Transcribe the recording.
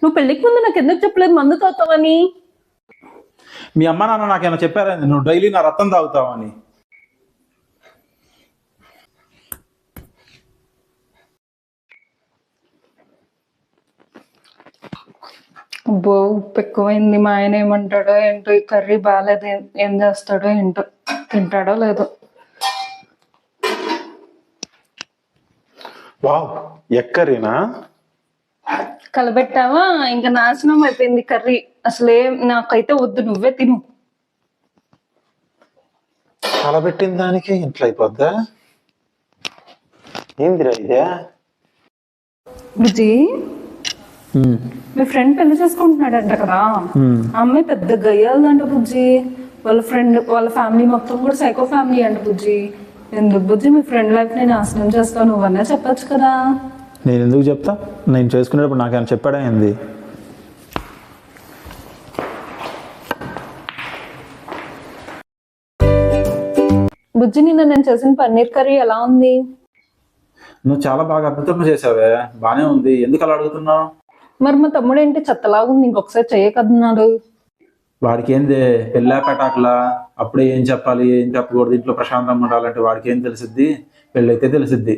నువ్వు పెళ్లికి ముందు నాకు ఎందుకు చెప్పలేదు మందు తాగుతావని? మీ అమ్మ నాన్న నాకేమైనా చెప్పారా నువ్వు డైలీ నా రక్తం తాగుతావని? అబ్బో ఉప్పు ఎక్కువైంది. మా ఆయన ఏమంటాడో ఏంటో, ఈ కర్రీ బాగాలేదు, ఏం చేస్తాడో ఏంటో, తింటాడో లేదో. వావ్, ఎక్కరేనా కలబెట్టావా? ఇంకా నాశనం అయిపోయింది కర్రీ. అసలేం నాకైతే వద్దు, నువ్వే తిను. కలబెట్టిన దానికి ఇంట్లో అయిపోద్దా? ఏందిరా ఇదే? బుజ్జి, మీ ఫ్రెండ్ పెళ్లి చేసుకుంటున్నాడంట కదా, ఆ అమ్మాయి పెద్ద గయ్యాలంట బుజ్జి. వాళ్ళ ఫ్యామిలీ మొత్తం కూడా సైకో ఫ్యామిలీ అంట బుజ్జి. ఎందుకు బుజ్జి మీ ఫ్రెండ్ లైఫ్ ని నాశనం చేస్తావు? నువ్వన్నా చెప్పచ్చు కదా. నేను ఎందుకు చెప్తా? నేను చేసుకునేటప్పుడు నాకేమైనా చెప్పాడా ఏంది? బుజ్జి, నిన్న నేను చేసిన పన్నీర్ కర్రీ ఎలా ఉంది? నువ్వు చాలా బాగా అద్భుతంగా చేసావే, బానే ఉంది. ఎందుకు అలా అడుగుతున్నావు? మరి మా తమ్ముడు ఏంటి చెత్తలాగుంది, ఇంకొకసారి చెయ్యకన్నాడు. వాడికి ఏంది పెళ్ళా పెటాకులా? అప్పుడే ఏం చెప్పాలి ఏం చెప్పకూడదు, ఇంట్లో ప్రశాంతంగా ఉండాలంటే వాడికి ఏం తెలిసిద్ది? పెళ్ళైతే తెలిసిద్ది.